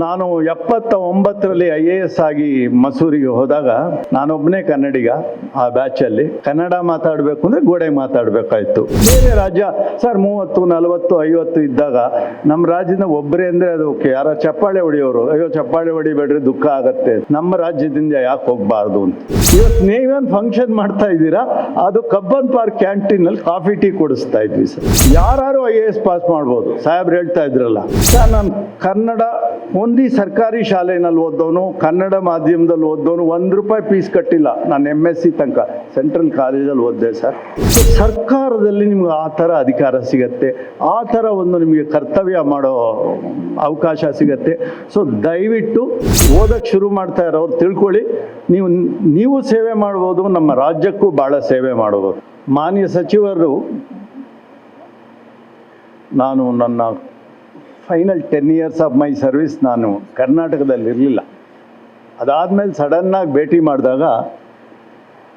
ನಾನು 79ರಲ್ಲಿ IAS ಆಗಿ ಮಸೂರಿಗೆ ಹೋದಾಗ ನಾನೊಬ್ಬನೇ ಕನ್ನಡಿಗ ಆ ಬ್ಯಾಚಲ್ಲಿ. ಕನ್ನಡ ಮಾತಾಡಬೇಕು ಅಂದರೆ ಗೋಡೆಗೆ ಮಾತಾಡಬೇಕಾಯ್ತು. ಬೇರೆ ರಾಜ್ಯ ಸರ್ 30, 40, 50 ಇದ್ದಾಗ ನಮ್ಮ ರಾಜ್ಯದ ಒಬ್ಬರೇ ಅಂದರೆ ಅದು ಓಕೆ, ಯಾರ ಚಪ್ಪಾಳೆ ಹೊಡಿಯೋರು, ಅಯ್ಯೋ ಚಪ್ಪಾಳೆ ಹೊಡಿಬೇಡ್ರಿ ದುಃಖ ಆಗತ್ತೆ, ನಮ್ಮ ರಾಜ್ಯದಿಂದ ಯಾಕೆ ಹೋಗಬಾರ್ದು ಅಂತ. ಇವತ್ತು ನೀವೇನು ಫಂಕ್ಷನ್ ಮಾಡ್ತಾ ಇದ್ದೀರಾ, ಅದು ಕಬ್ಬನ್ ಪಾರ್ಕ್ ಕ್ಯಾಂಟೀನಲ್ಲಿ ಕಾಫಿ ಟೀ ಕೊಡಿಸ್ತಾ ಇದ್ವಿ ಸರ್. ಯಾರು IAS ಪಾಸ್ ಮಾಡ್ಬೋದು, ಸಾಹೇಬ್ರು ಹೇಳ್ತಾ ಇದ್ರಲ್ಲ ಸರ್. ನಾನು ಕನ್ನಡ ಓನ್ಲಿ ಸರ್ಕಾರಿ ಶಾಲೆಯಲ್ಲಿ ಓದೋನು, ಕನ್ನಡ ಮಾಧ್ಯಮದಲ್ಲಿ ಓದೋನು, ₹1 ಫೀಸ್ ಕಟ್ಟಿಲ್ಲ. ನಾನು MSc ತನಕ ಸೆಂಟ್ರಲ್ ಕಾಲೇಜಲ್ಲಿ ಓದಿದೆ ಸರ್. ಸರ್ಕಾರದಲ್ಲಿ ನಿಮ್ಗೆ ಆ ಥರ ಅಧಿಕಾರ ಸಿಗತ್ತೆ, ಆ ಥರ ಒಂದು ನಿಮಗೆ ಕರ್ತವ್ಯ ಮಾಡೋ ಅವಕಾಶ ಸಿಗತ್ತೆ. ಸೊ ದಯವಿಟ್ಟು ಓದಕ್ಕೆ ಶುರು ಮಾಡ್ತಾ ಇರೋರು ತಿಳ್ಕೊಳ್ಳಿ, ನೀವು ಸೇವೆ ಮಾಡ್ಬೋದು, ನಮ್ಮ ರಾಜ್ಯಕ್ಕೂ ಭಾಳ ಸೇವೆ ಮಾಡ್ಬೋದು. ಮಾನ್ಯ ಸಚಿವರು, ನಾನು ನನ್ನ final 10 years of my service ನಾನು ಕರ್ನಾಟಕದಲ್ಲಿ ಇರಲಿಲ್ಲ. ಅದಾದಮೇಲೆ ಸಡನ್ನಾಗಿ ಭೇಟಿ ಮಾಡಿದಾಗ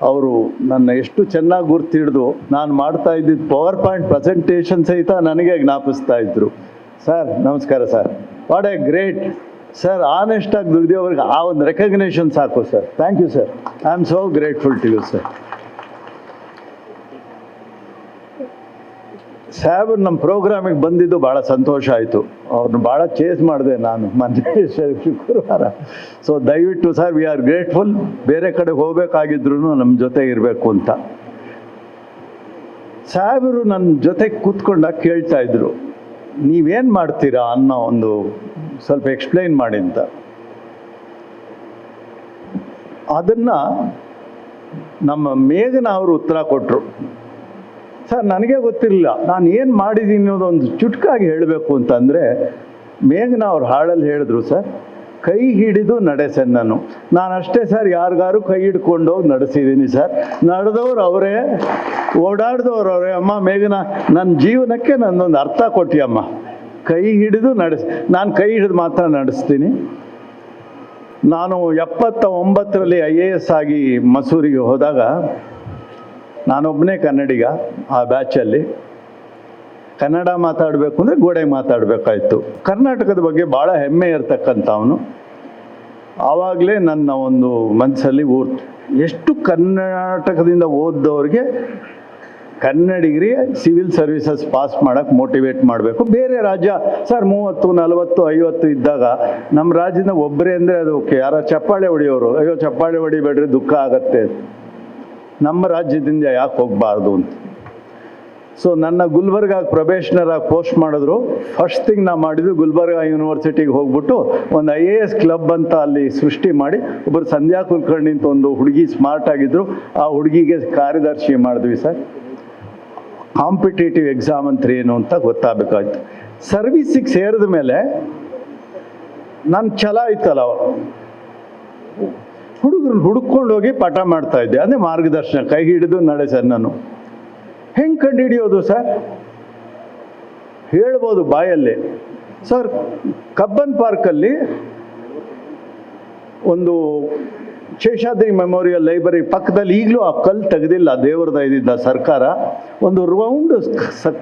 ಅವರು ನನ್ನ ಎಷ್ಟು ಚೆನ್ನಾಗಿ ಗುರ್ತಿಡಿದು ನಾನು ಮಾಡ್ತಾ ಇದ್ದಿದ್ದು ಪವರ್ ಪಾಯಿಂಟ್ ಪ್ರೆಸೆಂಟೇಷನ್ ಸಹಿತ ನನಗೆ ಜ್ಞಾಪಿಸ್ತಾ ಇದ್ರು. ಸರ್ ನಮಸ್ಕಾರ sir, what a great sir, ಆನೆಸ್ಟಾಗಿ ದುಡಿದವ್ರಿಗೆ ಆ ಒಂದು ರೆಕಗ್ನೇಷನ್ ಸಾಕು sir. Thank you sir, I am so grateful to you sir. ಸಾಹೇಬ್ರು ನಮ್ಮ ಪ್ರೋಗ್ರಾಮಿಗೆ ಬಂದಿದ್ದು ಭಾಳ ಸಂತೋಷ ಆಯಿತು. ಅವ್ರನ್ನ ಭಾಳ ಚೇಸ್ ಮಾಡಿದೆ ನಾನು ಮೊನ್ನೆ ಶುಕ್ರವಾರ. ಸೊ ದಯವಿಟ್ಟು ಸರ್, ವಿ ಆರ್ ಗ್ರೇಟ್ಫುಲ್. ಬೇರೆ ಕಡೆ ಹೋಗಬೇಕಾಗಿದ್ರು ನಮ್ಮ ಜೊತೆ ಇರಬೇಕು ಅಂತ. ಸಾಹೇಬರು ನನ್ನ ಜೊತೆ ಕೂತ್ಕೊಂಡಾಗ ಕೇಳ್ತಾ ಇದ್ರು, ನೀವೇನು ಮಾಡ್ತೀರಾ ಅನ್ನೋ ಒಂದು ಸ್ವಲ್ಪ ಎಕ್ಸ್ಪ್ಲೈನ್ ಮಾಡಿ ಅಂತ. ಅದನ್ನು ನಮ್ಮ ಮೇಘನ ಅವರು ಉತ್ತರ ಕೊಟ್ಟರು. ಸರ್ ನನಗೆ ಗೊತ್ತಿರಲಿಲ್ಲ ನಾನು ಏನು ಮಾಡಿದ್ದೀನಿ ಅನ್ನೋದೊಂದು ಚುಟ್ಕಾಗಿ ಹೇಳಬೇಕು ಅಂತಂದರೆ, ಮೇಘನ ಅವ್ರು ಹಾಡಲ್ಲಿ ಹೇಳಿದ್ರು ಸರ್, ಕೈ ಹಿಡಿದು ನಡೆಸೆನ್ನನು. ನಾನು ಅಷ್ಟೇ ಸರ್, ಯಾರಿಗಾರು ಕೈ ಹಿಡ್ಕೊಂಡು ಹೋಗಿ ನಡೆಸಿದ್ದೀನಿ ಸರ್. ನಡೆದವ್ರು ಅವರೇ, ಓಡಾಡಿದವ್ರು ಅವರೇ. ಅಮ್ಮ ಮೇಘನ, ನನ್ನ ಜೀವನಕ್ಕೆ ನನ್ನೊಂದು ಅರ್ಥ ಕೊಟ್ಟಿಯಮ್ಮ. ಕೈ ಹಿಡಿದು ನಾನು ಕೈ ಹಿಡಿದು ಮಾತ್ರ ನಡೆಸ್ತೀನಿ. ನಾನು 79ರಲ್ಲಿ IAS ಆಗಿ ಮಸೂರಿಗೆ ಹೋದಾಗ ನಾನೊಬ್ಬನೇ ಕನ್ನಡಿಗ ಆ ಬ್ಯಾಚಲ್ಲಿ. ಕನ್ನಡ ಮಾತಾಡಬೇಕು ಅಂದರೆ ಗೋಡೆಗೆ ಮಾತಾಡಬೇಕಾಯ್ತು. ಕರ್ನಾಟಕದ ಬಗ್ಗೆ ಭಾಳ ಹೆಮ್ಮೆ ಇರ್ತಕ್ಕಂಥವನು. ಆವಾಗಲೇ ನನ್ನ ಒಂದು ಮನಸ್ಸಲ್ಲಿ ಎಷ್ಟು ಕರ್ನಾಟಕದಿಂದ ಓದ್ದವ್ರಿಗೆ ಕನ್ನಡಿಗರಿಗೆ ಸಿವಿಲ್ ಸರ್ವಿಸಸ್ ಪಾಸ್ ಮಾಡೋಕ್ಕೆ ಮೋಟಿವೇಟ್ ಮಾಡಬೇಕು. ಬೇರೆ ರಾಜ್ಯ ಸರ್ 30, 40, 50 ಇದ್ದಾಗ ನಮ್ಮ ರಾಜ್ಯದ ಒಬ್ಬರೇ ಅಂದರೆ ಅದು ಓಕೆ, ಯಾರ ಚಪ್ಪಾಳೆ ಹೊಡಿಯೋರು, ಅಯ್ಯೋ ಚಪ್ಪಾಳೆ ಹೊಡಿಬೇಡ್ರಿ ದುಃಖ ಆಗತ್ತೆ, ನಮ್ಮ ರಾಜ್ಯದಿಂದ ಯಾಕೆ ಹೋಗಬಾರ್ದು ಅಂತ. ಸೊ ನನ್ನ ಗುಲ್ಬರ್ಗಾಗೆ ಪ್ರೊಬೇಷನರಾಗಿ ಪೋಸ್ಟ್ ಮಾಡಿದ್ರು. ಫಸ್ಟ್ ಥಿಂಗ್ ನಾ ಮಾಡಿದ್ದು ಗುಲ್ಬರ್ಗಾ ಯೂನಿವರ್ಸಿಟಿಗೆ ಹೋಗ್ಬಿಟ್ಟು ಒಂದು IAS ಕ್ಲಬ್ ಅಂತ ಅಲ್ಲಿ ಸೃಷ್ಟಿ ಮಾಡಿ, ಒಬ್ಬರು ಸಂಧ್ಯಾ ಕುಲಕರ್ಣಿ ಅಂತ ಒಂದು ಹುಡುಗಿ ಸ್ಮಾರ್ಟ್ ಆಗಿದ್ರು, ಆ ಹುಡುಗಿಗೆ ಕಾರ್ಯದರ್ಶಿ ಮಾಡಿದ್ವಿ ಸರ್. ಕಾಂಪಿಟೇಟಿವ್ ಎಕ್ಸಾಮ್ ಅಂತ ಏನು ಅಂತ ಗೊತ್ತಾಗಬೇಕಾಯ್ತು. ಸರ್ವೀಸಿಗೆ ಸೇರಿದ ಮೇಲೆ ನನ್ನ ಛಲ ಇತ್ತಲ್ಲ, ಹುಡುಗರನ್ನ ಹುಡ್ಕೊಂಡು ಹೋಗಿ ಪಾಠ ಮಾಡ್ತಾ ಇದ್ದೆ. ಅಂದರೆ ಮಾರ್ಗದರ್ಶನ, ಕೈ ಹಿಡಿದು ನಡೆಸ. ನಾನು ಹೆಂಗೆ ಕಂಡು ಹಿಡಿಯೋದು ಸರ್? ಹೇಳ್ಬೋದು ಬಾಯಲ್ಲಿ. ಸರ್ ಕಬ್ಬನ್ ಪಾರ್ಕಲ್ಲಿ ಒಂದು ಶೇಷಾದ್ರಿ ಮೆಮೋರಿಯಲ್ ಲೈಬ್ರರಿ ಪಕ್ಕದಲ್ಲಿ, ಈಗಲೂ ಆ ಕಲ್ಲು ತೆಗೆದಿಲ್ಲ, ದೇವ್ರದ ಇದ್ದಿದ್ದ ಸರ್ಕಾರ, ಒಂದು ರೌಂಡ್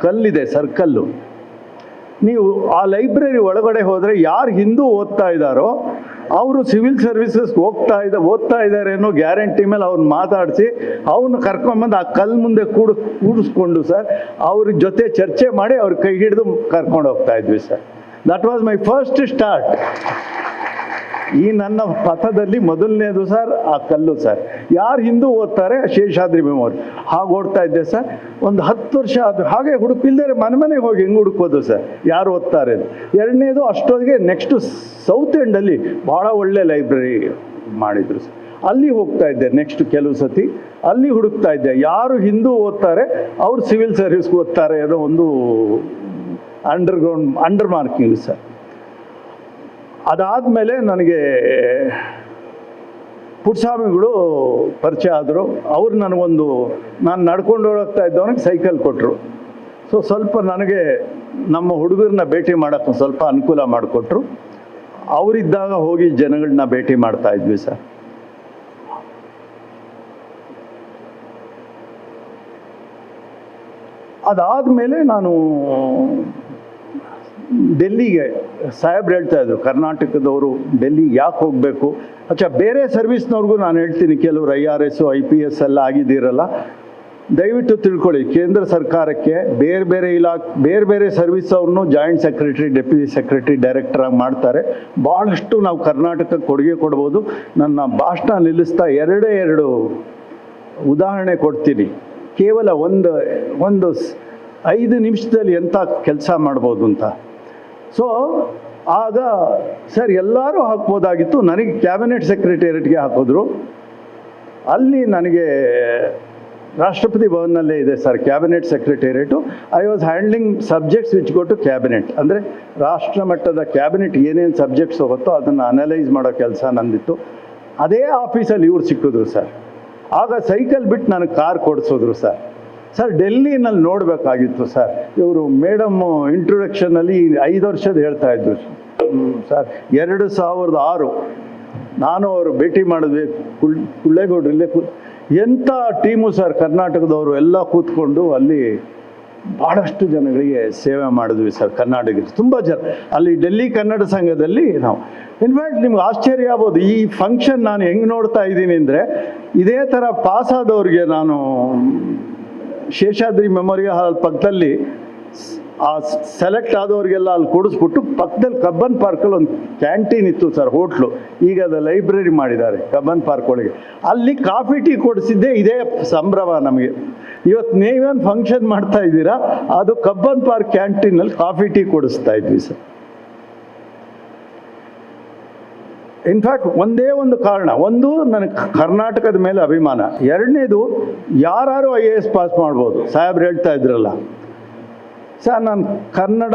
ಕಲ್ಲಿದೆ, ಸರ್ಕಲ್ಲು. ನೀವು ಆ ಲೈಬ್ರರಿ ಒಳಗಡೆ ಹೋದರೆ ಯಾರು ಹಿಂದೂ ಓದ್ತಾ ಇದ್ದಾರೋ ಅವರು ಸಿವಿಲ್ ಸರ್ವಿಸಸ್ ಓದ್ತಾ ಇದ್ದಾರೆ ಅನ್ನೋ ಗ್ಯಾರಂಟಿ ಮೇಲೆ ಅವ್ರನ್ನ ಮಾತಾಡಿಸಿ ಅವನ್ನ ಕರ್ಕೊಂಬಂದು ಆ ಕಲ್ಲು ಮುಂದೆ ಕೂಡಿಸ್ಕೊಂಡು ಸರ್ ಅವ್ರ ಜೊತೆ ಚರ್ಚೆ ಮಾಡಿ ಅವ್ರ ಕೈ ಹಿಡಿದು ಕರ್ಕೊಂಡು ಹೋಗ್ತಾ ಇದ್ವಿ sir. That was my first start. ಈ ನನ್ನ ಪಥದಲ್ಲಿ ಮೊದಲನೇದು ಸರ್ ಆ ಕಲ್ಲು ಸರ್. ಯಾರು ಹಿಂದೂ ಓದ್ತಾರೆ ಶೇಷಾದ್ರಿ ಮೆಮೋರಿ, ಹಾಗೆ ಓಡ್ತಾ ಇದ್ದೆ ಸರ್. ಒಂದು 10 ವರ್ಷ ಅದು ಹಾಗೆ ಹುಡುಕಿಲ್ದರೆ ಮನೆಗೆ ಹೋಗಿ ಹೆಂಗೆ ಹುಡುಕೋದು ಸರ್, ಯಾರು ಓದ್ತಾರೆ. ಎರಡನೇದು ಅಷ್ಟೊತ್ತಿಗೆ ನೆಕ್ಸ್ಟು ಸೌತ್ ಎಂಡಲ್ಲಿ ಭಾಳ ಒಳ್ಳೆ ಲೈಬ್ರರಿ ಮಾಡಿದ್ರು ಸರ್, ಅಲ್ಲಿ ಹೋಗ್ತಾ ಇದ್ದೆ. ನೆಕ್ಸ್ಟ್ ಕೆಲವು ಸತಿ ಅಲ್ಲಿ ಹುಡುಕ್ತಾ ಇದ್ದೆ, ಯಾರು ಹಿಂದೂ ಓದ್ತಾರೆ ಅವ್ರು ಸಿವಿಲ್ ಸರ್ವಿಸ್ಗೆ ಓದ್ತಾರೆ ಅನ್ನೋ ಒಂದು ಅಂಡರ್ ಮಾರ್ಕಿಂಗ್ ಸರ್. ಅದಾದಮೇಲೆ ನನಗೆ ಪುಟ್ಸ್ವಾಮಿಗಳು ಪರಿಚಯ ಆದರು. ಅವ್ರು ನನಗೊಂದು, ನಾನು ನಡ್ಕೊಂಡು ಹೋಗ್ತಾ ಇದ್ದವನಿಗೆ ಸೈಕಲ್ ಕೊಟ್ಟರು. ಸೊ ಸ್ವಲ್ಪ ನನಗೆ ನಮ್ಮ ಹುಡುಗರನ್ನ ಭೇಟಿ ಮಾಡೋಕ್ಕೆ ಸ್ವಲ್ಪ ಅನುಕೂಲ ಮಾಡಿಕೊಟ್ರು. ಅವರಿದ್ದಾಗ ಹೋಗಿ ಜನಗಳನ್ನ ಭೇಟಿ ಮಾಡ್ತಾ ಇದ್ವಿ ಸರ್. ಅದಾದಮೇಲೆ ನಾನು ಡೆಲ್ಲಿಗೆ ಸಾಹೇಬ್ರು ಹೇಳ್ತಾ ಇದ್ರು, ಕರ್ನಾಟಕದವರು ಡೆಲ್ಲಿಗೆ ಯಾಕೆ ಹೋಗಬೇಕು? ಬೇರೆ ಸರ್ವಿಸ್ನವ್ರಿಗೂ ನಾನು ಹೇಳ್ತೀನಿ, ಕೆಲವರು IRS IPS ಎಲ್ಲ ಆಗಿದ್ದೀರಲ್ಲ, ದಯವಿಟ್ಟು ತಿಳ್ಕೊಳ್ಳಿ, ಕೇಂದ್ರ ಸರ್ಕಾರಕ್ಕೆ ಬೇರೆ ಬೇರೆ ಸರ್ವಿಸ್ ಅವ್ರನ್ನೂ joint secretary, deputy secretary, director ಆಗಿ ಮಾಡ್ತಾರೆ. ಭಾಳಷ್ಟು ನಾವು ಕರ್ನಾಟಕಕ್ಕೆ ಕೊಡುಗೆ ಕೊಡ್ಬೋದು. ನನ್ನ ಭಾಷಣ ನಿಲ್ಲಿಸ್ತಾ ಎರಡು ಉದಾಹರಣೆ ಕೊಡ್ತೀನಿ. ಕೇವಲ ಒಂದು 5 ನಿಮಿಷದಲ್ಲಿ ಎಂಥ ಕೆಲಸ ಮಾಡ್ಬೋದು ಅಂತ. ಸೊ ಆಗ ಸರ್ ಎಲ್ಲರೂ ಹಾಕ್ಬೋದಾಗಿತ್ತು, ನನಗೆ ಕ್ಯಾಬಿನೆಟ್ ಸೆಕ್ರೆಟೇರಿಯಟ್ಗೆ ಹಾಕಿದ್ರು. ಅಲ್ಲಿ ನನಗೆ ರಾಷ್ಟ್ರಪತಿ ಭವನ್ನಲ್ಲೇ ಇದೆ sir cabinet secretariat. I was handling subjects which go to cabinet. ಅಂದರೆ ರಾಷ್ಟ್ರ ಮಟ್ಟದ ಕ್ಯಾಬಿನೆಟ್ ಏನೇನು ಸಬ್ಜೆಕ್ಟ್ಸ್ ಹೋಗುತ್ತೋ ಅದನ್ನು ಅನಲೈಸ್ ಮಾಡೋ ಕೆಲಸ ನಂದಿತ್ತು. ಅದೇ ಆಫೀಸಲ್ಲಿ ಇವ್ರು ಸಿಕ್ಕಿದ್ರು ಸರ್. ಆಗ ಸೈಕಲ್ ಬಿಟ್ಟು ನನಗೆ ಕಾರ್ ಕೊಡಿಸಿದ್ರು ಸರ್. ಡೆಲ್ಲಿನಲ್ಲಿ ನೋಡಬೇಕಾಗಿತ್ತು ಸರ್. ಇವರು ಮೇಡಮ್ಮು ಇಂಟ್ರೊಡಕ್ಷನಲ್ಲಿ 5 ವರ್ಷದ ಹೇಳ್ತಾ ಇದ್ರು ಸರ್. 2006 ನಾನು ಅವರು ಭೇಟಿ ಮಾಡಿದ್ವಿ, ಕುಳ್ಳೇಗೌಡ್ರಲ್ಲೇ ಎಂಥ ಟೀಮು ಸರ್, ಕರ್ನಾಟಕದವರು ಎಲ್ಲ ಕೂತ್ಕೊಂಡು ಅಲ್ಲಿ ಭಾಳಷ್ಟು ಜನಗಳಿಗೆ ಸೇವೆ ಮಾಡಿದ್ವಿ ಸರ್. ಕರ್ನಾಟಕದ ತುಂಬ ಜನ ಅಲ್ಲಿ ಡೆಲ್ಲಿ ಕನ್ನಡ ಸಂಘದಲ್ಲಿ ನಾವು. ಇನ್ಫ್ಯಾಕ್ಟ್ ನಿಮ್ಗೆ ಆಶ್ಚರ್ಯ ಆಗ್ಬೋದು, ಈ ಫಂಕ್ಷನ್ ನಾನು ಹೆಂಗೆ ನೋಡ್ತಾ ಇದ್ದೀನಿ ಅಂದರೆ, ಇದೇ ಥರ ಪಾಸಾದವ್ರಿಗೆ ನಾನು ಶೇಷಾದ್ರಿ ಮೆಮೋರಿಯಲ್ ಹಾಲ್ ಪಕ್ಕದಲ್ಲಿ ಆ ಸೆಲೆಕ್ಟ್ ಆದವ್ರಿಗೆಲ್ಲ ಅಲ್ಲಿ ಕೊಡಿಸ್ಬಿಟ್ಟು ಪಕ್ಕದಲ್ಲಿ ಕಬ್ಬನ್ ಪಾರ್ಕಲ್ಲಿ ಒಂದು ಕ್ಯಾಂಟೀನ್ ಇತ್ತು ಸರ್, ಹೋಟ್ಲು. ಈಗ ಅದು ಲೈಬ್ರರಿ ಮಾಡಿದ್ದಾರೆ ಕಬ್ಬನ್ ಪಾರ್ಕ್ ಒಳಗೆ. ಅಲ್ಲಿ ಕಾಫಿ ಟೀ ಕೊಡಿಸಿದ್ದೆ ಇದೇ ಸಂಭ್ರಮ ನಮಗೆ. ಇವತ್ತು ನೀವೇನು ಫಂಕ್ಷನ್ ಮಾಡ್ತಾ ಇದ್ದೀರಾ, ಅದು ಕಬ್ಬನ್ ಪಾರ್ಕ್ ಕ್ಯಾಂಟೀನಲ್ಲಿ ಕಾಫಿ ಟೀ ಕೊಡಿಸ್ತಾ ಇದ್ವಿ ಸರ್. ಇನ್ಫ್ಯಾಕ್ಟ್ ಒಂದೇ ಒಂದು ಕಾರಣ, ಒಂದು ನನಗೆ ಕರ್ನಾಟಕದ ಮೇಲೆ ಅಭಿಮಾನ, ಎರಡನೇದು ಯಾರು IAS ಪಾಸ್ ಮಾಡ್ಬೋದು. ಸಾಹೇಬ್ರು ಹೇಳ್ತಾ ಇದ್ರಲ್ಲ ಸರ್, ನಾನು ಕನ್ನಡ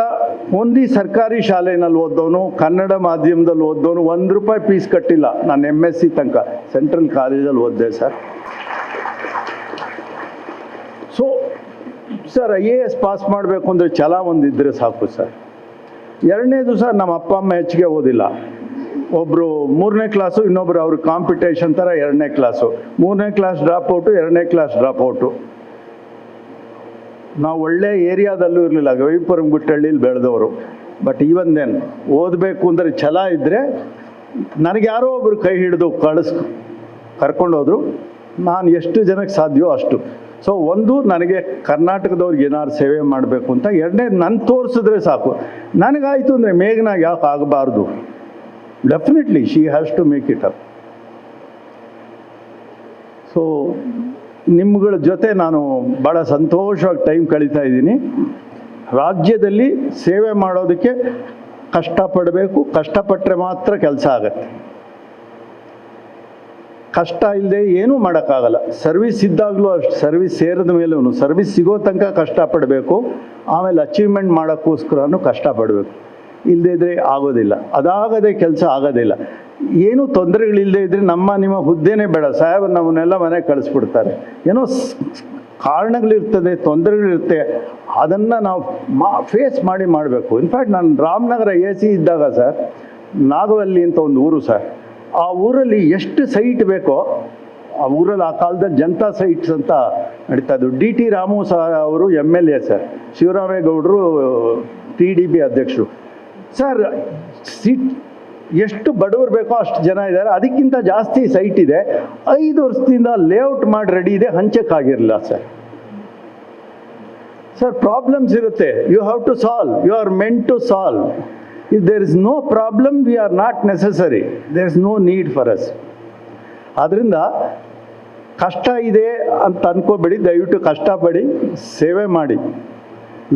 ಓನ್ಲಿ ಸರ್ಕಾರಿ ಶಾಲೆಯಲ್ಲಿ ಓದ್ದವನು, ಕನ್ನಡ ಮಾಧ್ಯಮದಲ್ಲಿ ಓದ್ದವನು, ₹1 ಫೀಸ್ ಕಟ್ಟಿಲ್ಲ. ನಾನು MSc ತನಕ ಸೆಂಟ್ರಲ್ ಕಾಲೇಜಲ್ಲಿ ಓದಿದೆ sir. So sir IAS pass ಮಾಡಬೇಕು ಅಂದರೆ ಛಲ ಒಂದಿದ್ದರೆ ಸಾಕು ಸರ್. ಎರಡನೇದು ಸರ್, ನಮ್ಮ ಅಪ್ಪ ಅಮ್ಮ ಹೆಚ್ಚಿಗೆ ಓದಿಲ್ಲ. ಒಬ್ಬರು 3ನೇ ಕ್ಲಾಸು, ಇನ್ನೊಬ್ರು ಅವ್ರ ಕಾಂಪಿಟೇಷನ್ ಥರ 2ನೇ ಕ್ಲಾಸು. 3ನೇ ಕ್ಲಾಸ್ ಡ್ರಾಪ್ಔಟು, 2ನೇ ಕ್ಲಾಸ್ ಡ್ರಾಪ್ಔಟು. ನಾವು ಒಳ್ಳೆ ಏರಿಯಾದಲ್ಲೂ ಇರಲಿಲ್ಲ, ಗವಿಪುರಂ ಗುಟ್ಟಳ್ಳಿಲಿ ಬೆಳೆದವರು. ಬಟ್ ಈವನ್ ದೆನ್ ಓದಬೇಕು ಅಂದರೆ ಛಲ ಇದ್ದರೆ, ನನಗೆ ಯಾರೋ ಒಬ್ಬರು ಕೈ ಹಿಡಿದು ಕರ್ಕೊಂಡೋದ್ರು. ನಾನು ಎಷ್ಟು ಜನಕ್ಕೆ ಸಾಧ್ಯವೋ ಅಷ್ಟು. ಸೊ ಒಂದು, ನನಗೆ ಕರ್ನಾಟಕದವ್ರಿಗೆ ಏನಾದ್ರು ಸೇವೆ ಮಾಡಬೇಕು ಅಂತ. ಎರಡನೇದು, ನನ್ನ ತೋರಿಸಿದ್ರೆ ಸಾಕು. ನನಗಾಯಿತು ಅಂದರೆ ಮೇಘನಾಗ ಯಾಕೆ ಆಗಬಾರ್ದು? Definitely she has to make it up. So ನಿಮ್ಗಳ ಜೊತೆ ನಾನು ಭಾಳ ಸಂತೋಷವಾಗಿ ಟೈಮ್ ಕಳೀತಾ ಇದ್ದೀನಿ. ರಾಜ್ಯದಲ್ಲಿ ಸೇವೆ ಮಾಡೋದಕ್ಕೆ ಕಷ್ಟಪಡಬೇಕು, ಕಷ್ಟಪಟ್ಟರೆ ಮಾತ್ರ ಕೆಲಸ ಆಗತ್ತೆ. ಕಷ್ಟ ಇಲ್ಲದೆ ಏನೂ ಮಾಡೋಕ್ಕಾಗಲ್ಲ. ಸರ್ವಿಸ್ ಇದ್ದಾಗಲೂ ಅಷ್ಟು, ಸರ್ವಿಸ್ ಸೇರಿದ ಮೇಲೂ ಸರ್ವಿಸ್ ಸಿಗೋ ತನಕ ಕಷ್ಟಪಡಬೇಕು. ಆಮೇಲೆ ಅಚೀವ್ಮೆಂಟ್ ಮಾಡೋಕ್ಕೋಸ್ಕರನೂ ಕಷ್ಟಪಡಬೇಕು. ಇಲ್ಲದೇ ಇದ್ದರೆ ಆಗೋದಿಲ್ಲ, ಅದಾಗದೆ ಕೆಲಸ ಆಗೋದಿಲ್ಲ. ಏನೂ ತೊಂದರೆಗಳಿಲ್ಲದೆ ಇದ್ದರೆ ನಿಮ್ಮ ಹುದ್ದೆನೇ ಬೇಡ, ಸಾಹೇಬ್ ನಮ್ಮನ್ನೆಲ್ಲ ಮನೆಗೆ ಕಳಿಸ್ಬಿಡ್ತಾರೆ. ಏನೋ ಕಾರಣಗಳಿರ್ತದೆ, ತೊಂದರೆಗಳಿರುತ್ತೆ, ಅದನ್ನು ನಾವು ಫೇಸ್ ಮಾಡಿ ಮಾಡಬೇಕು. ಇನ್ಫ್ಯಾಕ್ಟ್ ನಾನು ರಾಮನಗರ AC ಇದ್ದಾಗ ಸರ್, ನಾಗವಲ್ಲಿ ಅಂತ ಒಂದು ಊರು ಸರ್, ಆ ಊರಲ್ಲಿ ಎಷ್ಟು ಸೈಟ್ ಬೇಕೋ ಆ ಊರಲ್ಲಿ, ಆ ಕಾಲದಲ್ಲಿ ಜನತಾ ಸೈಟ್ಸ್ ಅಂತ ನಡೀತಾ ಇದ್ದು. DT ರಾಮು ಸರ್ ಅವರು MLA ಸರ್, ಶಿವರಾಮೇಗೌಡರು TDP ಅಧ್ಯಕ್ಷರು ಸರ್. ಎಷ್ಟು ಬಡವರು ಬೇಕೋ ಅಷ್ಟು ಜನ ಇದ್ದಾರೆ, ಅದಕ್ಕಿಂತ ಜಾಸ್ತಿ ಸೈಟ್ ಇದೆ. 5 ವರ್ಷದಿಂದ ಲೇಔಟ್ ಮಾಡಿ ರೆಡಿ ಇದೆ, ಹಂಚಕ್ಕಾಗಿರಲಿಲ್ಲ ಸರ್. ಪ್ರಾಬ್ಲಮ್ಸ್ ಇರುತ್ತೆ, you have to solve, you are meant to solve. If there is no problem, we are not necessary, there is no need for us. ಆದ್ದರಿಂದ ಕಷ್ಟ ಇದೆ ಅಂತ ಅನ್ಕೋಬೇಡಿ, ದಯವಿಟ್ಟು ಕಷ್ಟಪಡಿ, ಸೇವೆ ಮಾಡಿ.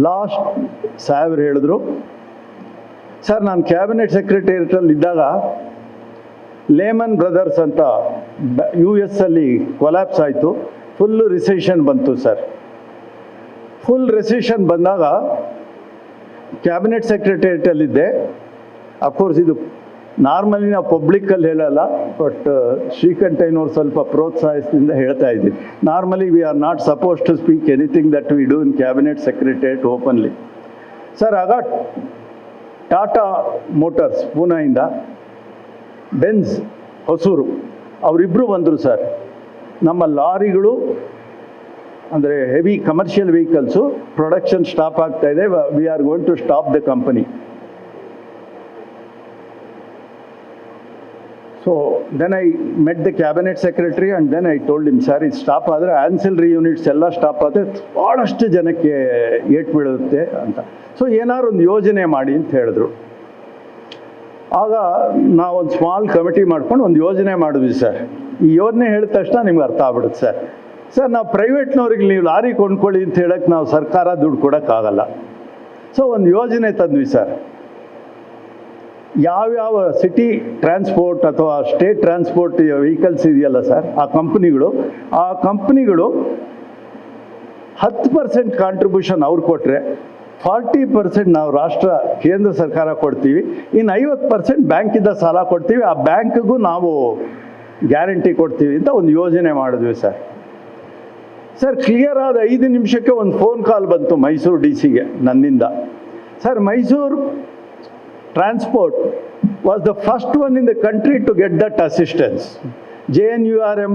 ಲಾಸ್ಟ್ ಸಾಹೇಬ್ರು ಹೇಳಿದ್ರು ಸರ್, ನಾನು ಕ್ಯಾಬಿನೆಟ್ ಸೆಕ್ರೆಟೇರಿಯಟಲ್ಲಿ ಇದ್ದಾಗ ಲೇಮನ್ ಬ್ರದರ್ಸ್ ಅಂತ US ಅಲ್ಲಿ ಕೊಲ್ಯಾಪ್ಸ್ ಆಯಿತು, ಫುಲ್ಲು ರಿಸೆಷನ್ ಬಂತು ಸರ್. ಫುಲ್ ರಿಸೆಷನ್ ಬಂದಾಗ ಕ್ಯಾಬಿನೆಟ್ ಸೆಕ್ರೆಟೇರಿಯಟಲ್ಲಿದ್ದೆ. ಅಫ್ಕೋರ್ಸ್ ಇದು ನಾರ್ಮಲಿ ನಾವು ಪಬ್ಲಿಕ್ಕಲ್ಲಿ ಹೇಳಲ್ಲ, ಬಟ್ ಶ್ರೀಕಂಠಯ್ಯನವ್ರು ಸ್ವಲ್ಪ ಪ್ರೋತ್ಸಾಹಿಸಿದಿಂದ ಹೇಳ್ತಾ ಇದ್ದೀವಿ. Normally we are not suppose to speak anything that we do in cabinet secretariat openly sir. ಆಗ ಟಾಟಾ ಮೋಟರ್ಸ್ ಪೂನಾಯಿಂದ, ಬೆನ್ಸ್ ಹೊಸೂರು, ಅವರಿಬ್ಬರು ಬಂದರು ಸರ್. ನಮ್ಮ ಲಾರಿಗಳು ಅಂದರೆ heavy commercial vehicles production stop ಆಗ್ತಾ ಇದೆ, we are going to stop the company. So then I met the cabinet secretary and then I told him sir ಇದು ಸ್ಟಾಪ್ ಆದರೆ ಆನ್ಸಿಲರಿ ಯೂನಿಟ್ಸ್ ಎಲ್ಲ ಸ್ಟಾಪ್ ಆದರೆ ಭಾಳಷ್ಟು ಜನಕ್ಕೆ ಏಟ್ ಬೀಳುತ್ತೆ ಅಂತ. ಸೊ ಏನಾದ್ರು ಒಂದು ಯೋಜನೆ ಮಾಡಿ ಅಂತ ಹೇಳಿದ್ರು. ಆಗ ನಾವೊಂದು ಸ್ಮಾಲ್ ಕಮಿಟಿ ಮಾಡ್ಕೊಂಡು ಒಂದು ಯೋಜನೆ ಮಾಡಿದ್ವಿ ಸರ್. ಈ ಯೋಜನೆ ಹೇಳಿದ ತಕ್ಷಣ ನಿಮ್ಗೆ ಅರ್ಥ ಆಗ್ಬಿಡುತ್ತೆ ಸರ್. ಸರ್ ನಾವು ಪ್ರೈವೇಟ್ನವ್ರಿಗೆ ನೀವು ಲಾರಿ ಕೊಂಡ್ಕೊಳ್ಳಿ ಅಂತ ಹೇಳಕ್ಕೆ ನಾವು ಸರ್ಕಾರ ದುಡ್ಡು ಕೊಡೋಕ್ಕಾಗಲ್ಲ. ಸೊ ಒಂದು ಯೋಜನೆ ತಂದ್ವಿ ಸರ್. ಯಾವ್ಯಾವ ಸಿಟಿ ಟ್ರಾನ್ಸ್ಪೋರ್ಟ್ ಅಥವಾ ಸ್ಟೇಟ್ ಟ್ರಾನ್ಸ್ಪೋರ್ಟ್ ವೆಹಿಕಲ್ಸ್ ಇದೆಯಲ್ಲ ಸರ್, ಆ ಕಂಪ್ನಿಗಳು 10% ಕಾಂಟ್ರಿಬ್ಯೂಷನ್ ಅವ್ರು ಕೊಟ್ಟರೆ 40% ನಾವು ಕೇಂದ್ರ ಸರ್ಕಾರ ಕೊಡ್ತೀವಿ. ಇನ್ನು 50% ಬ್ಯಾಂಕಿಂದ ಸಾಲ ಕೊಡ್ತೀವಿ. ಆ ಬ್ಯಾಂಕ್ಗೂ ನಾವು ಗ್ಯಾರಂಟಿ ಕೊಡ್ತೀವಿ ಅಂತ ಒಂದು ಯೋಜನೆ ಮಾಡಿದ್ವಿ ಸರ್. ಸರ್ ಕ್ಲಿಯರ್ ಆದ 5 ನಿಮಿಷಕ್ಕೆ ಒಂದು ಫೋನ್ ಕಾಲ್ ಬಂತು ಮೈಸೂರು DC ನನ್ನಿಂದ. Sir Mysuru transport was the first one in the country to get that assistance. JNURM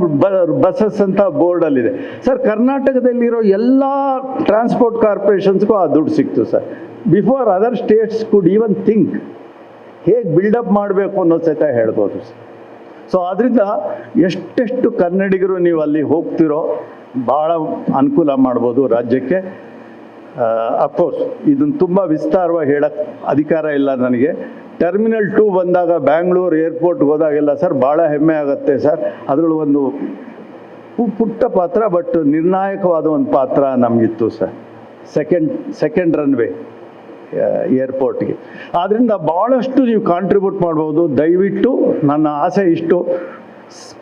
buses ಅಂತ ಬೋರ್ಡಲ್ಲಿದೆ ಸರ್. ಕರ್ನಾಟಕದಲ್ಲಿರೋ ಎಲ್ಲ ಟ್ರಾನ್ಸ್ಪೋರ್ಟ್ ಕಾರ್ಪೊರೇಷನ್ಸ್ಗೂ ಆ ದುಡ್ಡು ಸಿಕ್ತು ಸರ್. ಬಿಫೋರ್ ಅದರ್ ಸ್ಟೇಟ್ಸ್ ಕುಡ್ ಈವನ್ ಥಿಂಕ್ ಹೇಗೆ ಬಿಲ್ಡಪ್ ಮಾಡಬೇಕು ಅನ್ನೋದು ಸಹಿತ ಹೇಳ್ಬೋದು ಸರ್. ಸೊ ಅದರಿಂದ ಎಷ್ಟೆಷ್ಟು ಕನ್ನಡಿಗರು ನೀವು ಅಲ್ಲಿ ಹೋಗ್ತಿರೋ ಭಾಳ ಅನುಕೂಲ ಮಾಡ್ಬೋದು ರಾಜ್ಯಕ್ಕೆ. ಅಫ್ಕೋರ್ಸ್ ಇದನ್ನು ತುಂಬ ವಿಸ್ತಾರವಾಗಿ ಹೇಳಕ್ಕೆ ಅಧಿಕಾರ ಇಲ್ಲ ನನಗೆ. ಟರ್ಮಿನಲ್ 2 ಬಂದಾಗ ಬ್ಯಾಂಗ್ಳೂರು ಏರ್ಪೋರ್ಟ್ಗೆ ಹೋದಾಗೆಲ್ಲ ಸರ್ ಭಾಳ ಹೆಮ್ಮೆ ಆಗುತ್ತೆ ಸರ್. ಅದರಲ್ಲಿ ಒಂದು ಪುಟ್ಟ ಪಾತ್ರ ಬಟ್ ನಿರ್ಣಾಯಕವಾದ ಒಂದು ಪಾತ್ರ ನಮಗಿತ್ತು ಸರ್. ಸೆಕೆಂಡ್ ರನ್ವೇ ಏರ್ಪೋರ್ಟ್ಗೆ. ಆದ್ದರಿಂದ ಭಾಳಷ್ಟು ನೀವು ಕಾಂಟ್ರಿಬ್ಯೂಟ್ ಮಾಡ್ಬೋದು. ದಯವಿಟ್ಟು ನನ್ನ ಆಸೆ ಇಷ್ಟು,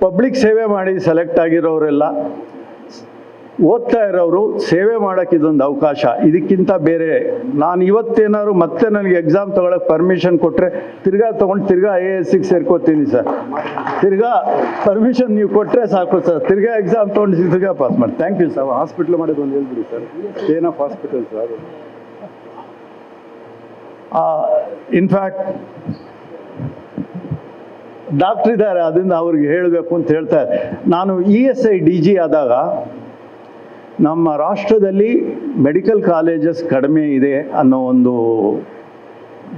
ಪಬ್ಲಿಕ್ ಸೇವೆ ಮಾಡಿ ಸೆಲೆಕ್ಟ್ ಆಗಿರೋರೆಲ್ಲ ಓದ್ತಾ ಇರೋರು ಸೇವೆ ಮಾಡೋಕ್ಕೆ ಇದೊಂದು ಅವಕಾಶ. ಇದಕ್ಕಿಂತ ಬೇರೆ ನಾನು ಇವತ್ತೇನಾದ್ರು ಮತ್ತೆ ನನಗೆ ಎಕ್ಸಾಮ್ ತೊಗೊಳಕ್ಕೆ ಪರ್ಮಿಷನ್ ಕೊಟ್ಟರೆ ತಿರ್ಗಾ IAS ಸೇರ್ಕೋತೀನಿ ಸರ್. ತಿರ್ಗಾ ಪರ್ಮಿಷನ್ ನೀವು ಕೊಟ್ಟರೆ ಸಾಕು ಸರ್. ತಿರ್ಗಾ ಎಕ್ಸಾಮ್ ತೊಗೊಂಡು ತಿರ್ಗಾ ಪಾಸ್ ಮಾಡಿ. Thank you sir. ಹಾಸ್ಪಿಟ್ಲ್ ಮಾಡೋದು ಒಂದು ಹೇಳ್ಬಿಡಿ sir. Chain of hospital sir. In fact doctor ಇದ್ದಾರೆ, ಅದರಿಂದ ಅವ್ರಿಗೆ ಹೇಳಬೇಕು ಅಂತ ಹೇಳ್ತಾರೆ. ನಾನು ESI DG ಆದಾಗ ನಮ್ಮ ರಾಷ್ಟ್ರದಲ್ಲಿ ಮೆಡಿಕಲ್ ಕಾಲೇಜಸ್ ಕಡಿಮೆ ಇದೆ ಅನ್ನೋ ಒಂದು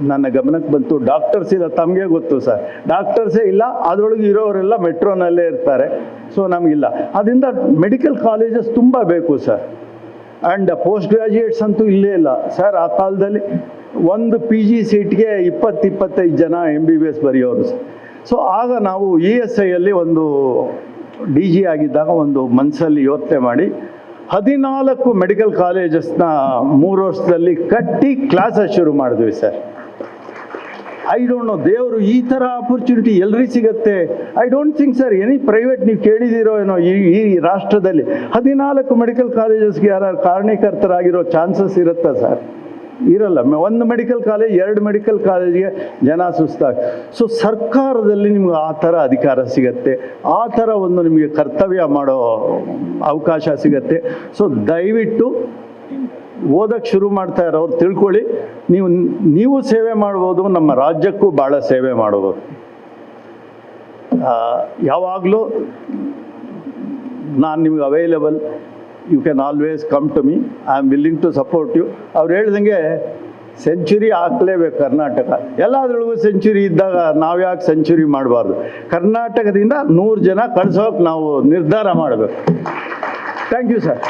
ನನ್ನ ಗಮನಕ್ಕೆ ಬಂತು. ಡಾಕ್ಟರ್ಸ್ ಇಲ್ಲ, ತಮಗೆ ಗೊತ್ತು ಸರ್, ಡಾಕ್ಟರ್ಸೇ ಇಲ್ಲ. ಅದರೊಳಗೆ ಇರೋರೆಲ್ಲ ಮೆಟ್ರೋನಲ್ಲೇ ಇರ್ತಾರೆ. ಸೊ ನಮಗಿಲ್ಲ. ಅದರಿಂದ ಮೆಡಿಕಲ್ ಕಾಲೇಜಸ್ ತುಂಬ ಬೇಕು ಸರ್. ಆ್ಯಂಡ್ ಪೋಸ್ಟ್ ಗ್ರ್ಯಾಜುಯೇಟ್ಸ್ ಅಂತೂ ಇಲ್ಲೇ ಇಲ್ಲ ಸರ್. ಆ ಕಾಲದಲ್ಲಿ ಒಂದು PG ಸೀಟ್ಗೆ 20-25 ಜನ MBBS ಬರೆಯೋರು ಸರ್. ಸೊ ಆಗ ನಾವು ESIಯಲ್ಲಿ ಒಂದು DG ಆಗಿದ್ದಾಗ ಒಂದು ಮನಸ್ಸಲ್ಲಿ ಯೋಚನೆ ಮಾಡಿ 14 ಮೆಡಿಕಲ್ ಕಾಲೇಜಸ್ನ 3 ವರ್ಷದಲ್ಲಿ ಕಟ್ಟಿ ಕ್ಲಾಸಸ್ ಶುರು ಮಾಡಿದ್ವಿ ಸರ್. ಐ ಡೋಂಟ್ ನೋ, ದೇವರು ಈ ಥರ ಆಪರ್ಚುನಿಟಿ ಎಲ್ರಿಗೂ ಸಿಗುತ್ತೆ. I don't think sir any private ನೀವು ಕೇಳಿದಿರೋ ಏನೋ ಈ ರಾಷ್ಟ್ರದಲ್ಲಿ 14 ಮೆಡಿಕಲ್ ಕಾಲೇಜಸ್ಗೆ ಯಾರು ಕಾರಣೀಕರ್ತರಾಗಿರೋ ಚಾನ್ಸಸ್ ಇರುತ್ತಾ ಸರ್? ಇರಲ್ಲ. ಒಂದು ಮೆಡಿಕಲ್ ಕಾಲೇಜ್ 2 ಮೆಡಿಕಲ್ ಕಾಲೇಜ್ಗೆ ಜನ ಸುಸ್ತಾಗಿ. ಸೊ ಸರ್ಕಾರದಲ್ಲಿ ನಿಮ್ಗೆ ಆ ಥರ ಅಧಿಕಾರ ಸಿಗತ್ತೆ, ಆ ಥರ ಒಂದು ನಿಮಗೆ ಕರ್ತವ್ಯ ಮಾಡೋ ಅವಕಾಶ ಸಿಗತ್ತೆ. ಸೊ ದಯವಿಟ್ಟು ಓದಕ್ಕೆ ಶುರು ಮಾಡ್ತಾ ಇರೋರು ತಿಳ್ಕೊಳ್ಳಿ, ನೀವು ಸೇವೆ ಮಾಡ್ಬೋದು, ನಮ್ಮ ರಾಜ್ಯಕ್ಕೂ ಭಾಳ ಸೇವೆ ಮಾಡ್ಬೋದು. ಯಾವಾಗಲೂ ನಾನು ನಿಮ್ಗೆ available. You can always come to me. I am willing to support you. ಅವ್ರು ಹೇಳ್ದಂಗೆ ಸೆಂಚುರಿ ಹಾಕ್ಲೇಬೇಕು ಕರ್ನಾಟಕ. ಎಲ್ಲದ್ರೊಳಗೂ ಸೆಂಚುರಿ ಇದ್ದಾಗ ನಾವು ಯಾಕೆ ಸೆಂಚುರಿ ಮಾಡಬಾರ್ದು? ಕರ್ನಾಟಕದಿಂದ 100 ಜನ ಕಳ್ಸೋಕೆ ನಾವು ನಿರ್ಧಾರ ಮಾಡಬೇಕು. Thank you sir.